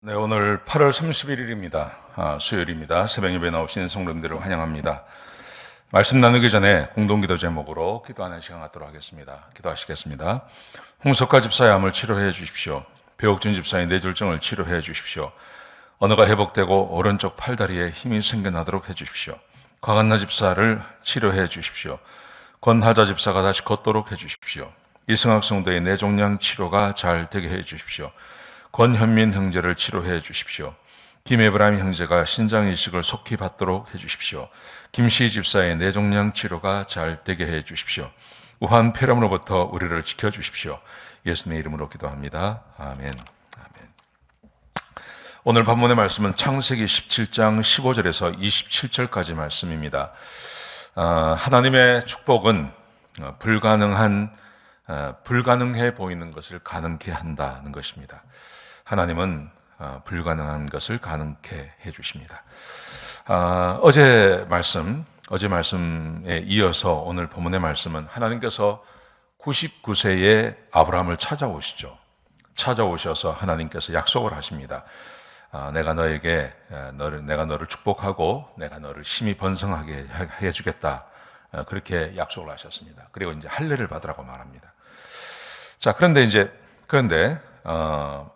네, 오늘 8월 31일입니다. 수요일입니다. 새벽 예배 나오신 성도님들을 환영합니다. 말씀 나누기 전에 공동기도 제목으로 기도하는 시간 갖도록 하겠습니다. 기도하시겠습니다. 홍석화 집사의 암을 치료해 주십시오. 배옥준 집사의 뇌졸중을 치료해 주십시오. 언어가 회복되고 오른쪽 팔다리에 힘이 생겨나도록 해 주십시오. 과간나 집사를 치료해 주십시오. 권하자 집사가 다시 걷도록 해 주십시오. 이승학 성도의 뇌종양 치료가 잘 되게 해 주십시오. 권현민 형제를 치료해 주십시오. 김에브라임 형제가 신장 이식을 속히 받도록 해 주십시오. 김시 집사의 뇌종양 치료가 잘 되게 해 주십시오. 우한 폐렴으로부터 우리를 지켜 주십시오. 예수님의 이름으로 기도합니다. 아멘. 아멘. 오늘 본문의 말씀은 창세기 17장 15절에서 27절까지 말씀입니다. 하나님의 축복은 불가능해 보이는 것을 가능케 한다는 것입니다. 하나님은 불가능한 것을 가능케 해주십니다. 어제 말씀에 이어서 오늘 본문의 말씀은 하나님께서 99세에 아브라함을 찾아오셔서 하나님께서 약속을 하십니다. 내가 너를 축복하고 내가 너를 심히 번성하게 해주겠다. 그렇게 약속을 하셨습니다. 그리고 이제 할례를 받으라고 말합니다. 자, 그런데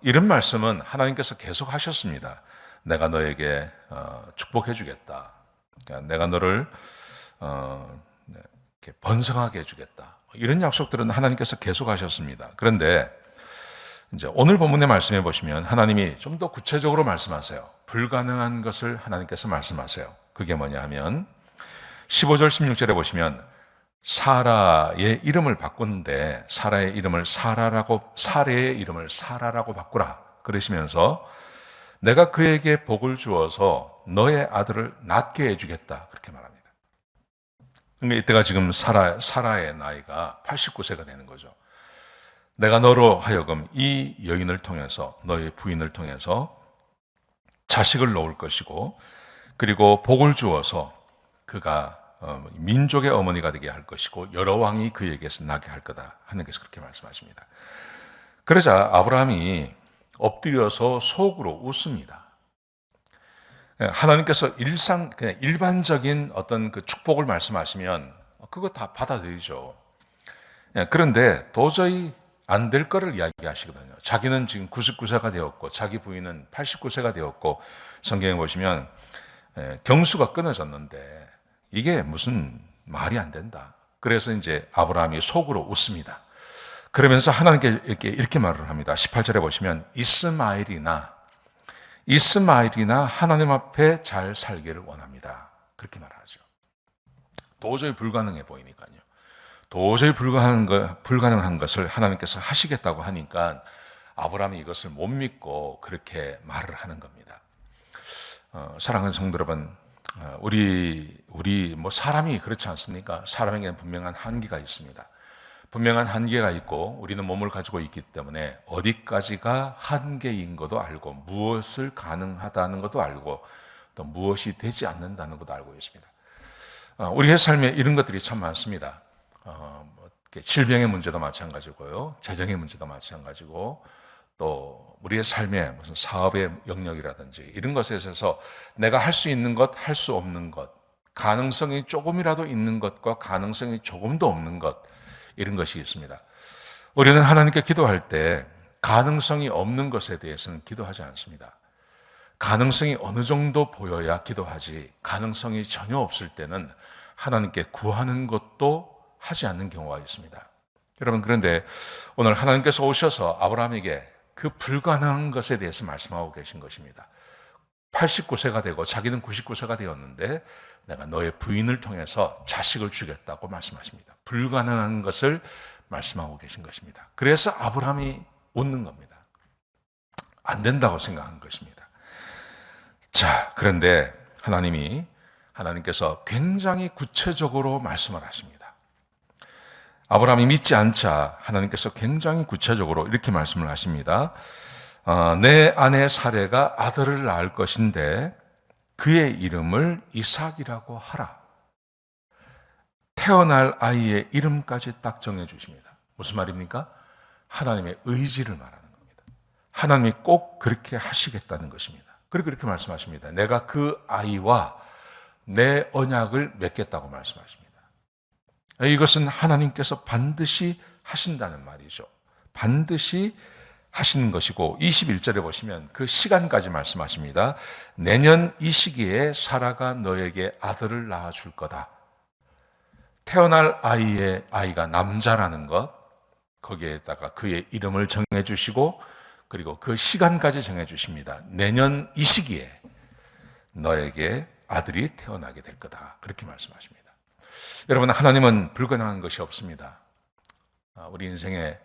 이런 말씀은 하나님께서 계속 하셨습니다. 내가 너에게 축복해 주겠다. 내가 너를 이렇게 번성하게 해주겠다. 이런 약속들은 하나님께서 계속 하셨습니다. 그런데 이제 오늘 본문의 말씀해 보시면 하나님이 좀 더 구체적으로 말씀하세요. 불가능한 것을 하나님께서 말씀하세요. 그게 뭐냐 하면 15절 16절에 보시면 사라의 이름을 바꾸는데 사라의 이름을 사례의 이름을 사라라고 바꾸라 그러시면서 내가 그에게 복을 주어서 너의 아들을 낳게 해주겠다 그렇게 말합니다. 그러니까 이때가 지금 사라의 나이가 89세가 되는 거죠. 내가 너로 하여금 이 여인을 통해서 너의 부인을 통해서 자식을 놓을 것이고 그리고 복을 주어서 그가 민족의 어머니가 되게 할 것이고 여러 왕이 그에게서 나게 할 거다. 하나님께서 그렇게 말씀하십니다. 그러자 아브라함이 엎드려서 속으로 웃습니다. 하나님께서 그냥 일반적인 어떤 그 축복을 말씀하시면 그거 다 받아들이죠. 그런데 도저히 안 될 거를 이야기하시거든요. 자기는 지금 99세가 되었고 자기 부인은 89세가 되었고 성경에 보시면 경수가 끊어졌는데 이게 무슨 말이 안 된다. 그래서 이제 아브라함이 속으로 웃습니다. 그러면서 하나님께 이렇게 말을 합니다. 18절에 보시면 이스마엘이나 하나님 앞에 잘 살기를 원합니다. 그렇게 말하죠. 도저히 불가능해 보이니까요. 도저히 불가능한 것을 하나님께서 하시겠다고 하니까 아브라함이 이것을 못 믿고 그렇게 말을 하는 겁니다. 사랑하는 성도 여러분, 우리 사람이 그렇지 않습니까? 사람에게는 분명한 한계가 있습니다. 분명한 한계가 있고 우리는 몸을 가지고 있기 때문에 어디까지가 한계인 것도 알고 무엇을 가능하다는 것도 알고 또 무엇이 되지 않는다는 것도 알고 있습니다. 우리의 삶에 이런 것들이 참 많습니다. 질병의 문제도 마찬가지고요. 재정의 문제도 마찬가지고 또 우리의 삶에 무슨 사업의 영역이라든지 이런 것에 있어서 내가 할 수 있는 것, 할 수 없는 것, 가능성이 조금이라도 있는 것과 가능성이 조금도 없는 것 이런 것이 있습니다. 우리는 하나님께 기도할 때 가능성이 없는 것에 대해서는 기도하지 않습니다. 가능성이 어느 정도 보여야 기도하지 가능성이 전혀 없을 때는 하나님께 구하는 것도 하지 않는 경우가 있습니다. 여러분 그런데 오늘 하나님께서 오셔서 아브라함에게 그 불가능한 것에 대해서 말씀하고 계신 것입니다. 89세가 되고 자기는 99세가 되었는데 내가 너의 부인을 통해서 자식을 주겠다고 말씀하십니다. 불가능한 것을 말씀하고 계신 것입니다. 그래서 아브라함이 웃는 겁니다. 안 된다고 생각한 것입니다. 자, 그런데 하나님께서 굉장히 구체적으로 말씀을 하십니다. 아브라함이 믿지 않자 하나님께서 굉장히 구체적으로 이렇게 말씀을 하십니다. 내 아내 사레가 아들을 낳을 것인데 그의 이름을 이삭이라고 하라. 태어날 아이의 이름까지 딱 정해 주십니다. 무슨 말입니까? 하나님의 의지를 말하는 겁니다. 하나님이 꼭 그렇게 하시겠다는 것입니다. 그리고 그렇게 말씀하십니다. 내가 그 아이와 내 언약을 맺겠다고 말씀하십니다. 이것은 하나님께서 반드시 하신다는 말이죠. 반드시 하시는 것이고 21절에 보시면 그 시간까지 말씀하십니다. 내년 이 시기에 사라가 너에게 아들을 낳아줄 거다. 태어날 아이가 남자라는 것, 거기에다가 그의 이름을 정해주시고 그리고 그 시간까지 정해주십니다. 내년 이 시기에 너에게 아들이 태어나게 될 거다. 그렇게 말씀하십니다. 여러분, 하나님은 불가능한 것이 없습니다. 우리 인생에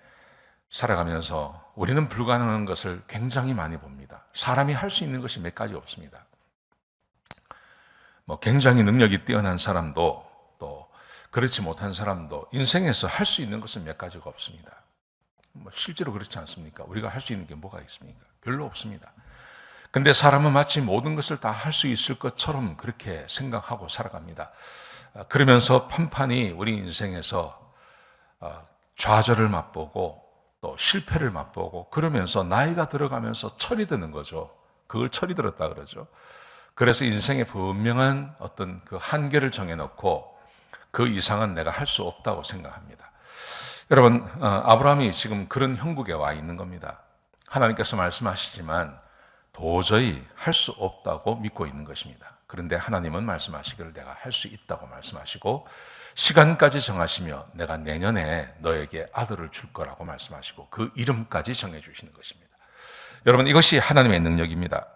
살아가면서 우리는 불가능한 것을 굉장히 많이 봅니다. 사람이 할 수 있는 것이 몇 가지 없습니다. 굉장히 능력이 뛰어난 사람도 또 그렇지 못한 사람도 인생에서 할 수 있는 것은 몇 가지가 없습니다. 실제로 그렇지 않습니까? 우리가 할 수 있는 게 뭐가 있습니까? 별로 없습니다. 근데 사람은 마치 모든 것을 다 할 수 있을 것처럼 그렇게 생각하고 살아갑니다. 그러면서 판판이 우리 인생에서 좌절을 맛보고 또 실패를 맛보고 그러면서 나이가 들어가면서 철이 드는 거죠. 그걸 철이 들었다 그러죠. 그래서 인생의 분명한 어떤 그 한계를 정해놓고 그 이상은 내가 할 수 없다고 생각합니다. 여러분, 아브라함이 지금 그런 형국에 와 있는 겁니다. 하나님께서 말씀하시지만 도저히 할 수 없다고 믿고 있는 것입니다. 그런데 하나님은 말씀하시기를 내가 할 수 있다고 말씀하시고 시간까지 정하시며 내가 내년에 너에게 아들을 줄 거라고 말씀하시고 그 이름까지 정해주시는 것입니다. 여러분, 이것이 하나님의 능력입니다.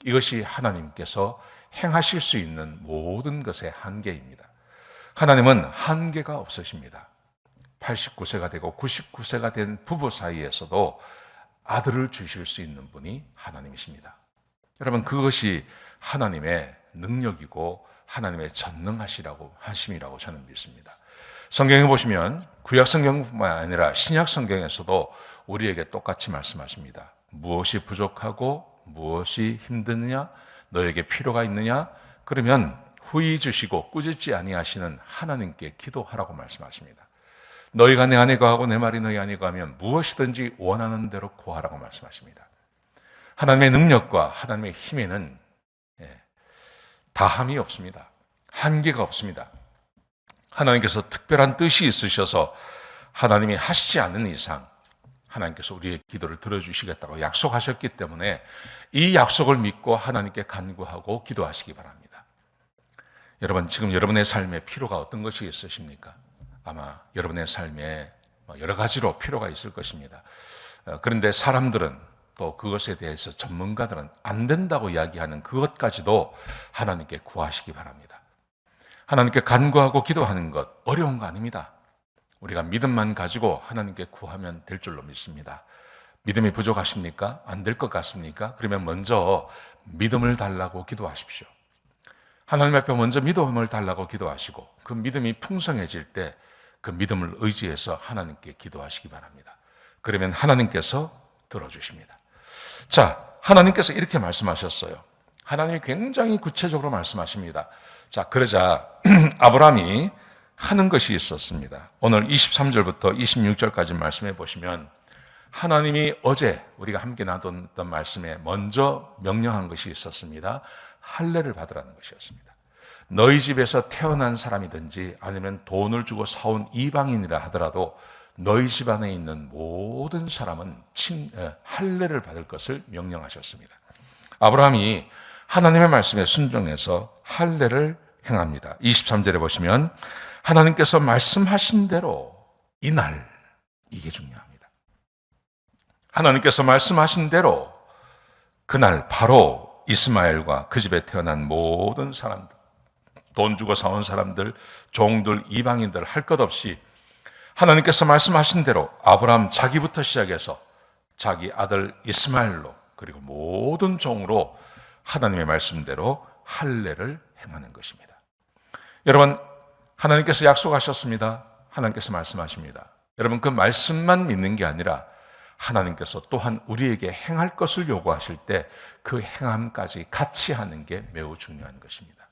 이것이 하나님께서 행하실 수 있는 모든 것의 한계입니다. 하나님은 한계가 없으십니다. 89세가 되고 99세가 된 부부 사이에서도 아들을 주실 수 있는 분이 하나님이십니다. 여러분, 그것이 하나님의 능력이고 하나님의 전능하시라고 하심이라고 저는 믿습니다. 성경에 보시면 구약 성경뿐만 아니라 신약 성경에서도 우리에게 똑같이 말씀하십니다. 무엇이 부족하고 무엇이 힘드느냐, 너에게 필요가 있느냐, 그러면 후히 주시고 꾸짖지 아니하시는 하나님께 기도하라고 말씀하십니다. 너희가 내 안에 거하고 내 말이 너희 안에 거하면 무엇이든지 원하는 대로 구하라고 말씀하십니다. 하나님의 능력과 하나님의 힘에는 다함이 없습니다. 한계가 없습니다. 하나님께서 특별한 뜻이 있으셔서 하나님이 하시지 않는 이상 하나님께서 우리의 기도를 들어주시겠다고 약속하셨기 때문에 이 약속을 믿고 하나님께 간구하고 기도하시기 바랍니다. 여러분, 지금 여러분의 삶에 필요가 어떤 것이 있으십니까? 아마 여러분의 삶에 여러 가지로 필요가 있을 것입니다. 그런데 사람들은 또 그것에 대해서 전문가들은 안 된다고 이야기하는 그것까지도 하나님께 구하시기 바랍니다. 하나님께 간구하고 기도하는 것 어려운 거 아닙니다. 우리가 믿음만 가지고 하나님께 구하면 될 줄로 믿습니다. 믿음이 부족하십니까? 안 될 것 같습니까? 그러면 먼저 믿음을 달라고 기도하십시오. 하나님 앞에 먼저 믿음을 달라고 기도하시고 그 믿음이 풍성해질 때 그 믿음을 의지해서 하나님께 기도하시기 바랍니다. 그러면 하나님께서 들어주십니다. 자, 하나님께서 이렇게 말씀하셨어요. 하나님이 굉장히 구체적으로 말씀하십니다. 자, 그러자 아브라함이 하는 것이 있었습니다. 오늘 23절부터 26절까지 말씀해 보시면 하나님이 어제 우리가 함께 나눴던 말씀에 먼저 명령한 것이 있었습니다. 할례를 받으라는 것이었습니다. 너희 집에서 태어난 사람이든지 아니면 돈을 주고 사온 이방인이라 하더라도 너희 집 안에 있는 모든 사람은 할례를 받을 것을 명령하셨습니다. 아브라함이 하나님의 말씀에 순종해서 할례를 행합니다. 23절에 보시면 하나님께서 말씀하신 대로 이날, 이게 중요합니다. 하나님께서 말씀하신 대로 그날 바로 이스마엘과 그 집에 태어난 모든 사람들, 돈 주고 사온 사람들, 종들, 이방인들 할 것 없이 하나님께서 말씀하신 대로 아브라함 자기부터 시작해서 자기 아들 이스마엘로 그리고 모든 종으로 하나님의 말씀대로 할례를 행하는 것입니다. 여러분, 하나님께서 약속하셨습니다. 하나님께서 말씀하십니다. 여러분, 그 말씀만 믿는 게 아니라 하나님께서 또한 우리에게 행할 것을 요구하실 때 그 행함까지 같이 하는 게 매우 중요한 것입니다.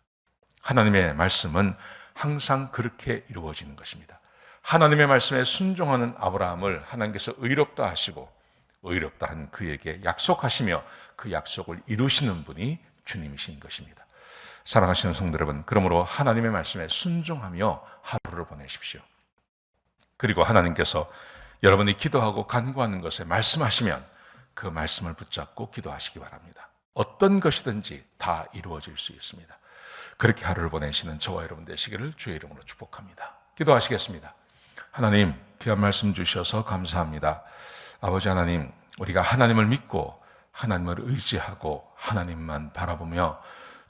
하나님의 말씀은 항상 그렇게 이루어지는 것입니다. 하나님의 말씀에 순종하는 아브라함을 하나님께서 의롭다 하시고 의롭다 한 그에게 약속하시며 그 약속을 이루시는 분이 주님이신 것입니다. 사랑하시는 성도 여러분, 그러므로 하나님의 말씀에 순종하며 하루를 보내십시오. 그리고 하나님께서 여러분이 기도하고 간구하는 것에 말씀하시면 그 말씀을 붙잡고 기도하시기 바랍니다. 어떤 것이든지 다 이루어질 수 있습니다. 그렇게 하루를 보내시는 저와 여러분 되시기를 주의 이름으로 축복합니다. 기도하시겠습니다. 하나님, 귀한 말씀 주셔서 감사합니다. 아버지 하나님, 우리가 하나님을 믿고 하나님을 의지하고 하나님만 바라보며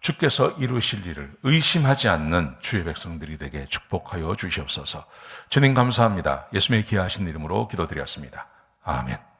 주께서 이루실 일을 의심하지 않는 주의 백성들이 되게 축복하여 주시옵소서. 주님 감사합니다. 예수님의 귀하신 이름으로 기도드렸습니다. 아멘.